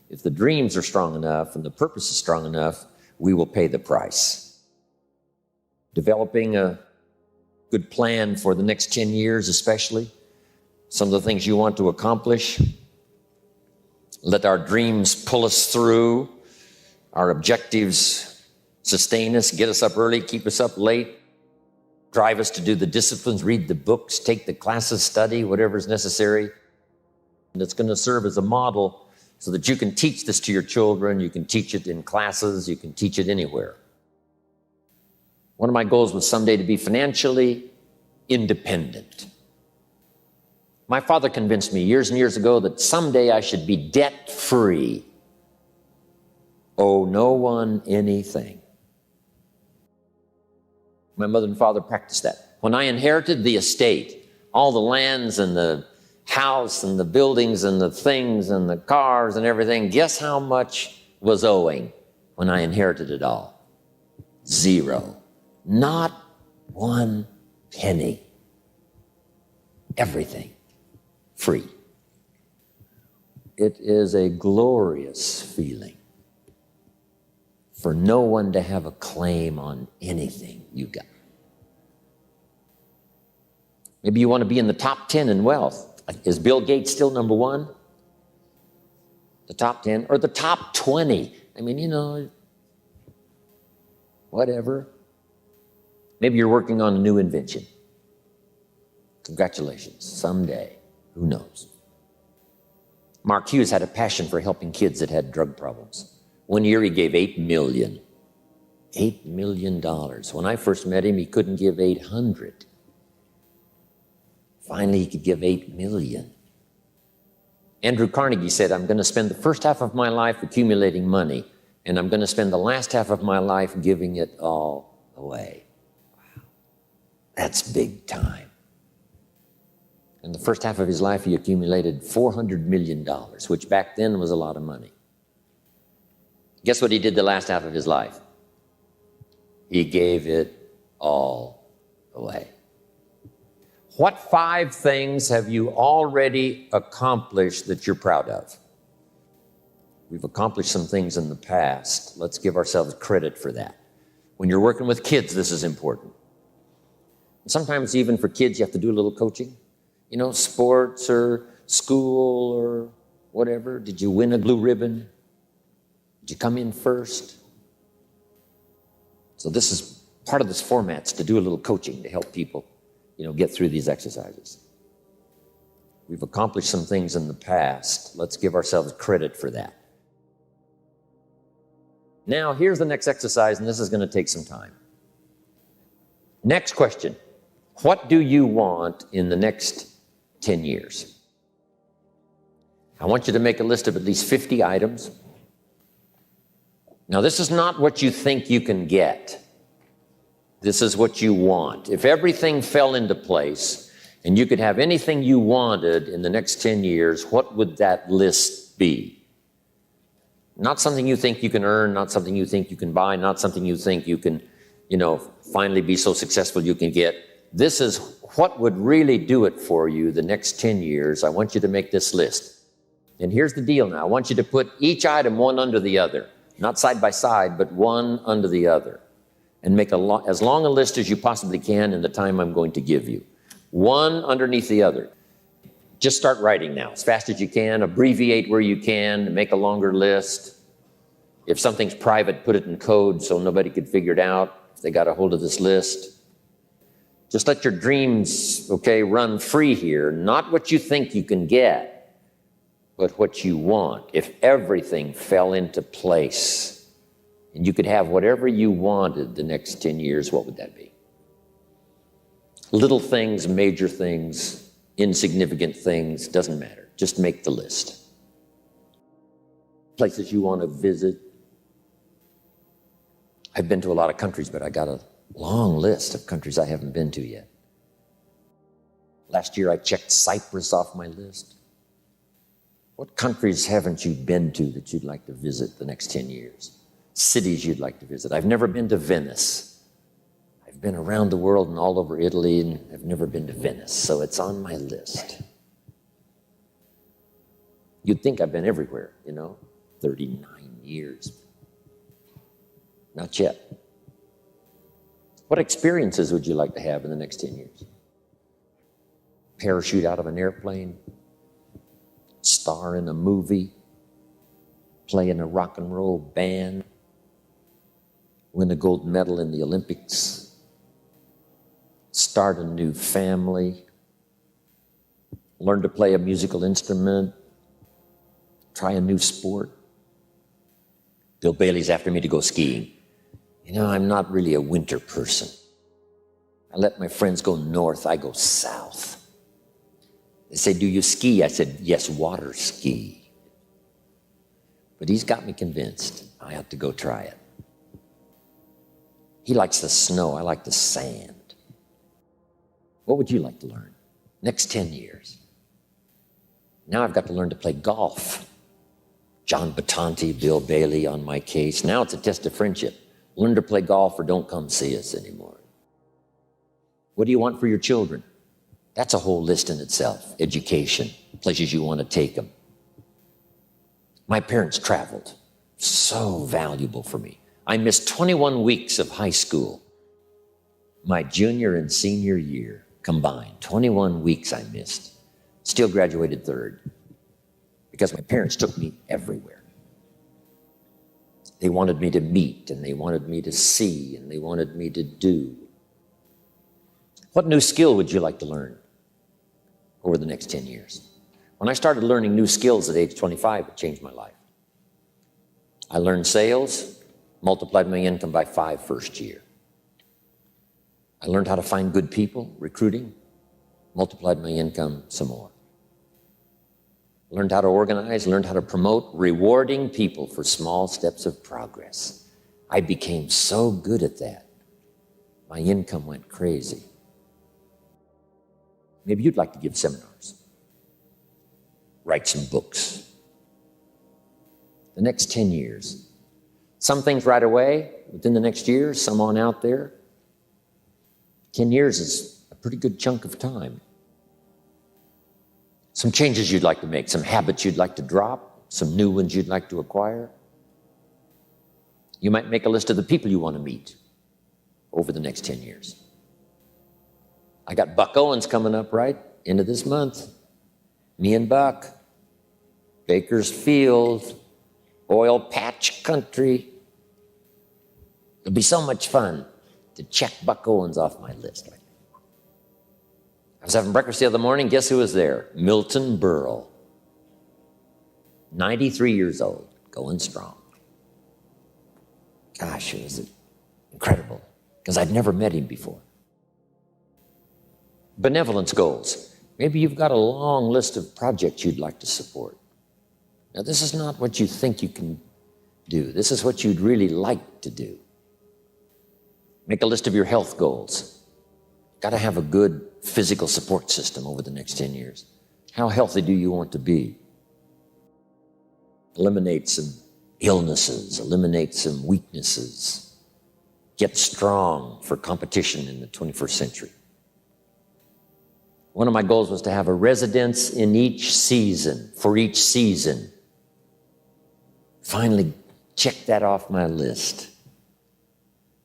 If the dreams are strong enough and the purpose is strong enough, we will pay the price. Developing a good plan for the next 10 years especially, some of the things you want to accomplish. Let our dreams pull us through, our objectives sustain us, get us up early, keep us up late, drive us to do the disciplines, read the books, take the classes, study, whatever is necessary. And it's going to serve as a model so that you can teach this to your children, you can teach it in classes, you can teach it anywhere. One of my goals was someday to be financially independent. My father convinced me years and years ago that someday I should be debt-free. Owe no one anything. My mother and father practiced that. When I inherited the estate, all the lands and the house and the buildings and the things and the cars and everything, guess how much was owing when I inherited it all? 0. Not 1 penny. Everything free. It is a glorious feeling for no one to have a claim on anything you got. Maybe you want to be in the top 10 in wealth. Is Bill Gates still number 1? The top 10 or the top 20? I mean, whatever. Maybe you're working on a new invention. Congratulations. Someday. Who knows? Mark Hughes had a passion for helping kids that had drug problems. One year he gave $8 million. $8 million. When I first met him, he couldn't give 800. Finally, he could give 8 million. Andrew Carnegie said, I'm going to spend the first half of my life accumulating money, and I'm going to spend the last half of my life giving it all away. Wow. That's big time. In the first half of his life, he accumulated $400 million, which back then was a lot of money. Guess what he did the last half of his life? He gave it all away. What 5 things have you already accomplished that you're proud of? We've accomplished some things in the past. Let's give ourselves credit for that. When you're working with kids, this is important. Sometimes even for kids, you have to do a little coaching. Sports or school or whatever. Did you win a blue ribbon? Did you come in first? So this is part of this format's to do a little coaching to help people, get through these exercises. We've accomplished some things in the past. Let's give ourselves credit for that. Now, here's the next exercise, and this is going to take some time. Next question. What do you want in the next 10 years? I want you to make a list of at least 50 items. Now, this is not what you think you can get. This is what you want. If everything fell into place and you could have anything you wanted in the next 10 years, what would that list be? Not something you think you can earn, not something you think you can buy, not something you think you can, finally be so successful you can get. This is what would really do it for you the next 10 years. I want you to make this list. And here's the deal now. I want you to put each item one under the other. Not side by side, but one under the other. And make as long a list as you possibly can in the time I'm going to give you. One underneath the other. Just start writing now, as fast as you can. Abbreviate where you can. Make a longer list. If something's private, put it in code so nobody could figure it out if they got a hold of this list. Just let your dreams, run free here. Not what you think you can get, but what you want. If everything fell into place and you could have whatever you wanted the next 10 years, what would that be? Little things, major things, insignificant things, doesn't matter. Just make the list. Places you want to visit. I've been to a lot of countries, but I got a long list of countries I haven't been to yet. Last year I checked Cyprus off my list. What countries haven't you been to that you'd like to visit the next 10 years? Cities you'd like to visit. I've never been to Venice. I've been around the world and all over Italy, and I've never been to Venice, so it's on my list. You'd think I've been everywhere, 39 years. Not yet. What experiences would you like to have in the next 10 years? Parachute out of an airplane, star in a movie, play in a rock and roll band, win a gold medal in the Olympics, start a new family, learn to play a musical instrument, try a new sport. Bill Bailey's after me to go skiing. You know, I'm not really a winter person. I let my friends go north, I go south. They say, do you ski? I said, yes, water ski. But he's got me convinced I have to go try it. He likes the snow, I like the sand. What would you like to learn? Next 10 years. Now I've got to learn to play golf. John Battanti, Bill Bailey on my case. Now it's a test of friendship. Learn to play golf or don't come see us anymore. What do you want for your children? That's a whole list in itself. Education, places you want to take them. My parents traveled. So valuable for me. I missed 21 weeks of high school. My junior and senior year combined, 21 weeks I missed. Still graduated third because my parents took me everywhere. They wanted me to meet, and they wanted me to see, and they wanted me to do. What new skill would you like to learn over the next 10 years? When I started learning new skills at age 25, it changed my life. I learned sales, multiplied my income by 5 first year. I learned how to find good people, recruiting, multiplied my income some more. Learned how to organize, learned how to promote, rewarding people for small steps of progress. I became so good at that. My income went crazy. Maybe you'd like to give seminars, write some books. The next 10 years. Some things right away, within the next year, some on out there. 10 years is a pretty good chunk of time. Some changes you'd like to make, some habits you'd like to drop, some new ones you'd like to acquire. You might make a list of the people you want to meet over the next 10 years. I got Buck Owens coming up right into this month. Me and Buck, Bakersfield, oil patch country. It'll be so much fun to check Buck Owens off my list. Right? I was having breakfast the other morning. Guess who was there? Milton Berle. 93 years old, going strong. Gosh, it was incredible because I'd never met him before. Benevolence goals. Maybe you've got a long list of projects you'd like to support. Now, this is not what you think you can do. This is what you'd really like to do. Make a list of your health goals. Got to have a good physical support system over the next 10 years. How healthy do you want to be? Eliminate some illnesses, eliminate some weaknesses. Get strong for competition in the 21st century. One of my goals was to have a residence in each season, for each season. Finally, check that off my list.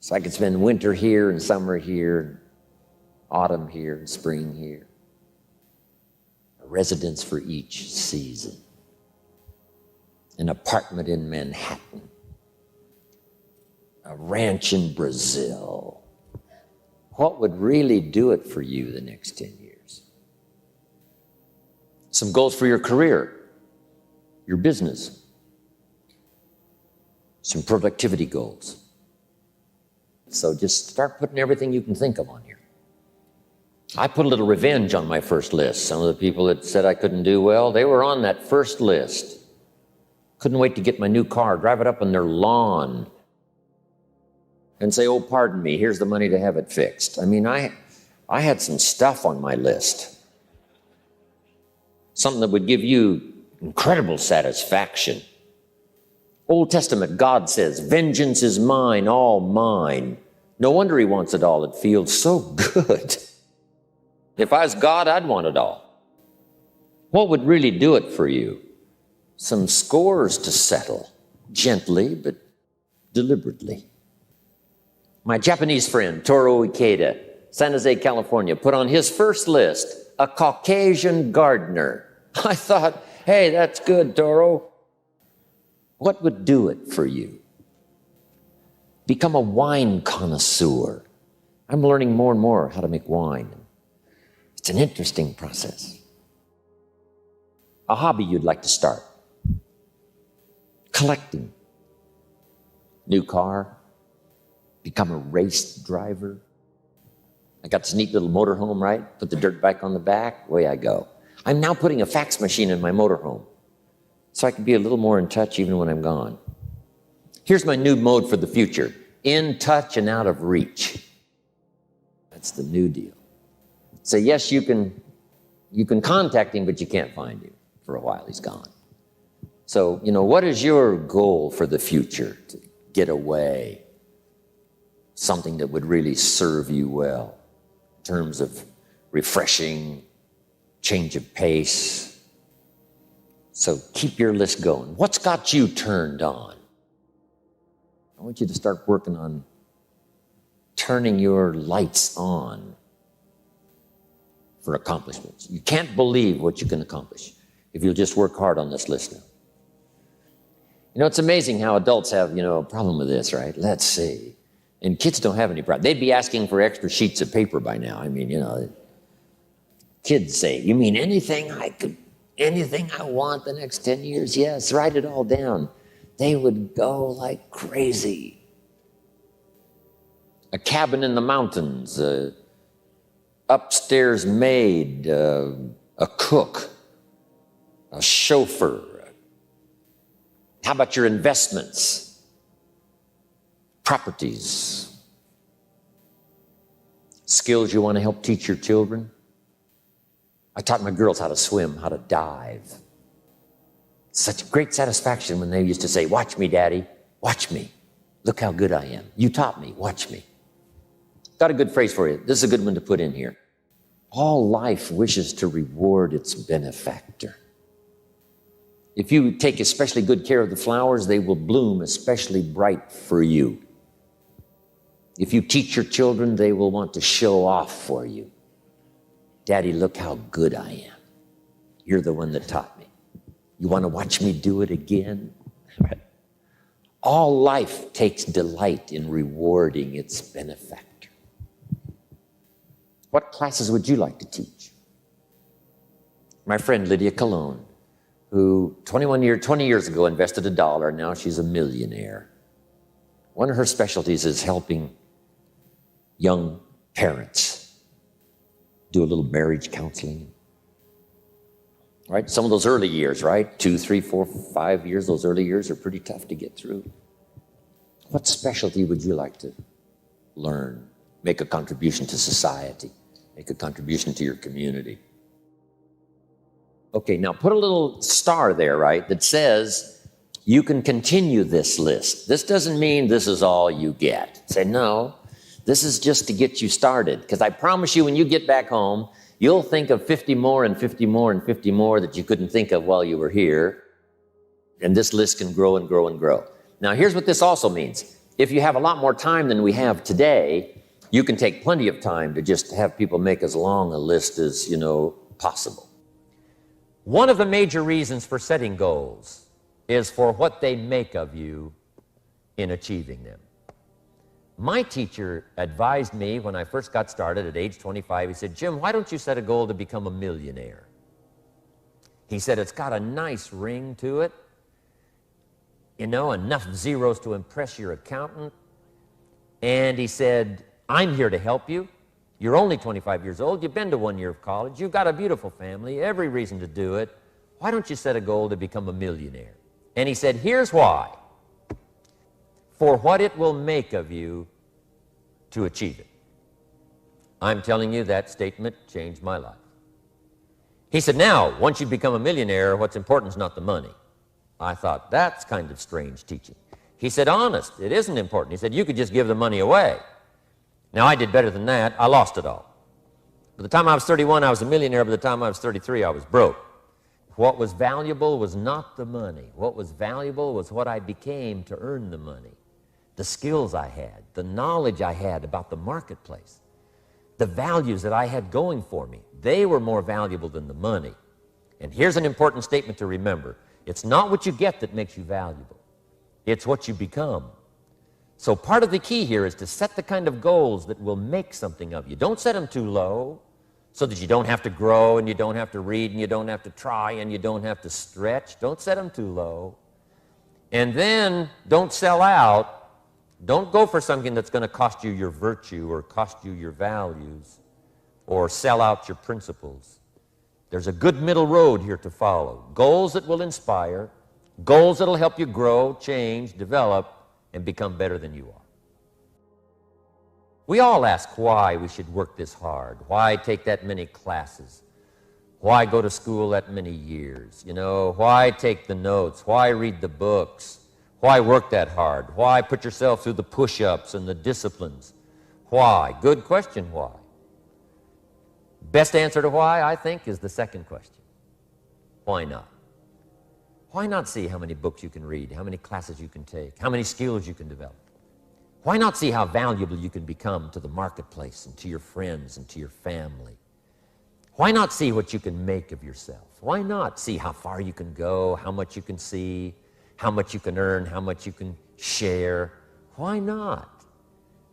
So I could spend winter here and summer here, autumn here and spring here. A residence for each season. An apartment in Manhattan. A ranch in Brazil. What would really do it for you the next 10 years? Some goals for your career, your business. Some productivity goals. So just start putting everything you can think of on here. I put a little revenge on my first list. Some of the people that said I couldn't do well, they were on that first list. Couldn't wait to get my new car, drive it up on their lawn, and say, oh, pardon me, here's the money to have it fixed. I mean, I had some stuff on my list. Something that would give you incredible satisfaction. Old Testament, God says, vengeance is mine, all mine. No wonder he wants it all. It feels so good. If I was God, I'd want it all. What would really do it for you? some scores to settle, gently but deliberately. My Japanese friend, Toro Ikeda, San Jose, California, put on his first list, a Caucasian gardener. I thought, hey, that's good, Toro. What would do it for you? Become a wine connoisseur. I'm learning more and more how to make wine. It's an interesting process. A hobby you'd like to start. Collecting. New car. Become a race driver. I got this neat little motorhome, right? Put the dirt bike on the back, away I go. I'm now putting a fax machine in my motorhome so I can be a little more in touch even when I'm gone. Here's my new mode for the future. In touch and out of reach. That's the new deal. So yes, you can contact him, but you can't find him for a while. He's gone. So, what is your goal for the future? To get away. Something that would really serve you well in terms of refreshing, change of pace. So keep your list going. What's got you turned on? I want you to start working on turning your lights on for accomplishments. You can't believe what you can accomplish if you'll just work hard on this list now. It's amazing how adults have, a problem with this, right? Let's see. And kids don't have any problem. They'd be asking for extra sheets of paper by now. Kids say, you mean anything I want the next 10 years? Yes, write it all down. They would go like crazy. A cabin in the mountains, upstairs maid, a cook, a chauffeur. How about your investments, properties, skills you want to help teach your children? I taught my girls how to swim, how to dive. Such great satisfaction when they used to say, watch me, Daddy, watch me. Look how good I am. You taught me, watch me. Got a good phrase for you. This is a good one to put in here. All life wishes to reward its benefactor. If you take especially good care of the flowers, they will bloom especially bright for you. If you teach your children, they will want to show off for you. Daddy, look how good I am. You're the one that taught me. You want to watch me do it again? All life takes delight in rewarding its benefactor. What classes would you like to teach? My friend Lydia Cologne, who 20 years ago invested $1, now she's a millionaire. One of her specialties is helping young parents do a little marriage counseling. Right? Some of those early years, right? 2, 3, 4, 5 years, those early years are pretty tough to get through. What specialty would you like to learn? Make a contribution to society. Make a contribution to your community. Okay, now put a little star there, right, that says you can continue this list. This doesn't mean this is all you get. Say, no, this is just to get you started. Because I promise you, when you get back home, you'll think of 50 more and 50 more and 50 more that you couldn't think of while you were here. And this list can grow and grow and grow. Now, here's what this also means. If you have a lot more time than we have today, you can take plenty of time to just have people make as long a list as, possible. One of the major reasons for setting goals is for what they make of you in achieving them. My teacher advised me when I first got started at age 25, he said, Jim, why don't you set a goal to become a millionaire? He said, it's got a nice ring to it, enough zeros to impress your accountant. And he said, I'm here to help you. You're only 25 years old. You've been to 1 year of college. You've got a beautiful family, every reason to do it. Why don't you set a goal to become a millionaire? And he said, here's why. For what it will make of you to achieve it. I'm telling you, that statement changed my life. He said, now, once you become a millionaire, what's important is not the money. I thought, that's kind of strange teaching. He said, honest, it isn't important. He said, you could just give the money away. Now, I did better than that. I lost it all. By the time I was 31, I was a millionaire. By the time I was 33, I was broke. What was valuable was not the money. What was valuable was what I became to earn the money. The skills I had, the knowledge I had about the marketplace, the values that I had going for me. They were more valuable than the money. And here's an important statement to remember. It's not what you get that makes you valuable. It's what you become. So part of the key here is to set the kind of goals that will make something of you. Don't set them too low so that you don't have to grow and you don't have to read and you don't have to try and you don't have to stretch. Don't set them too low. And then don't sell out. Don't go for something that's going to cost you your virtue or cost you your values or sell out your principles. There's a good middle road here to follow. Goals that will inspire, goals that will help you grow, change, develop, and become better than you are. We all ask why we should work this hard, why take that many classes, why go to school that many years, why take the notes, why read the books, why work that hard, why put yourself through the push-ups and the disciplines, why? Good question, why? Best answer to why, I think, is the second question. Why not? Why not see how many books you can read, how many classes you can take, how many skills you can develop? Why not see how valuable you can become to the marketplace and to your friends and to your family? Why not see what you can make of yourself? Why not see how far you can go, how much you can see, how much you can earn, how much you can share? Why not?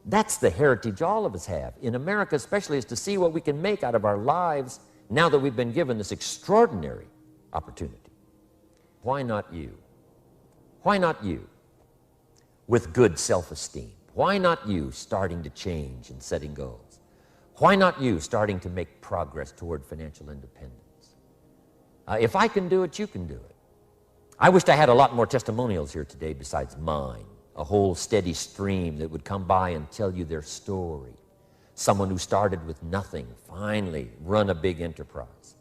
That's the heritage all of us have, in America especially, is to see what we can make out of our lives now that we've been given this extraordinary opportunity. Why not you? Why not you with good self-esteem? Why not you starting to change and setting goals? Why not you starting to make progress toward financial independence? If I can do it, you can do it. I wished I had a lot more testimonials here today besides mine, a whole steady stream that would come by and tell you their story. Someone who started with nothing, finally run a big enterprise.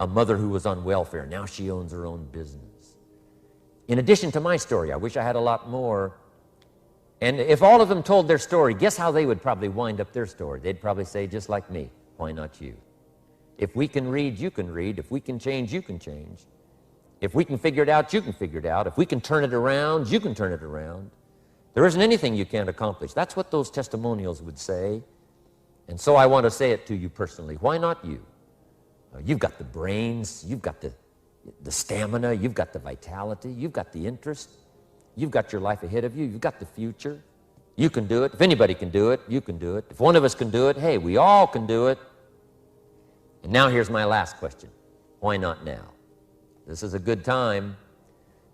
A mother who was on welfare, now she owns her own business. In addition to my story, I wish I had a lot more. And if all of them told their story, guess how they would probably wind up their story? They'd probably say, just like me, why not you? If we can read, you can read. If we can change, you can change. If we can figure it out, you can figure it out. If we can turn it around, you can turn it around. There isn't anything you can't accomplish. That's what those testimonials would say. And so I want to say it to you personally. Why not you? You've got the brains, you've got the stamina, you've got the vitality, you've got the interest, you've got your life ahead of you, you've got the future. You can do it. If anybody can do it, you can do it. If one of us can do it, hey, we all can do it. And now here's my last question. Why not now? This is a good time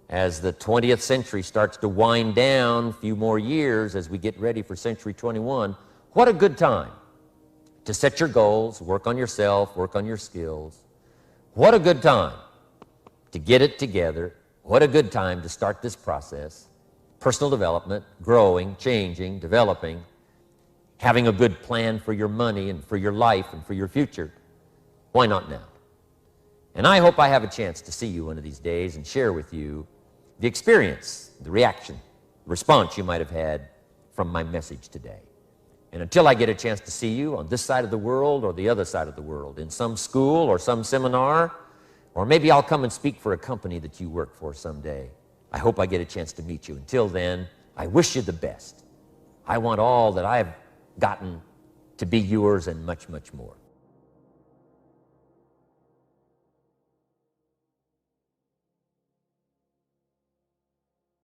as the 20th century starts to wind down, a few more years as we get ready for century 21. What a good time to set your goals, work on yourself, work on your skills. What a good time to get it together. What a good time to start this process. Personal development, growing, changing, developing, having a good plan for your money and for your life and for your future. Why not now? And I hope I have a chance to see you one of these days and share with you the experience, the reaction, the response you might have had from my message today. And until I get a chance to see you on this side of the world or the other side of the world, in some school or some seminar, or maybe I'll come and speak for a company that you work for someday, I hope I get a chance to meet you. Until then, I wish you the best. I want all that I've gotten to be yours and much, much more.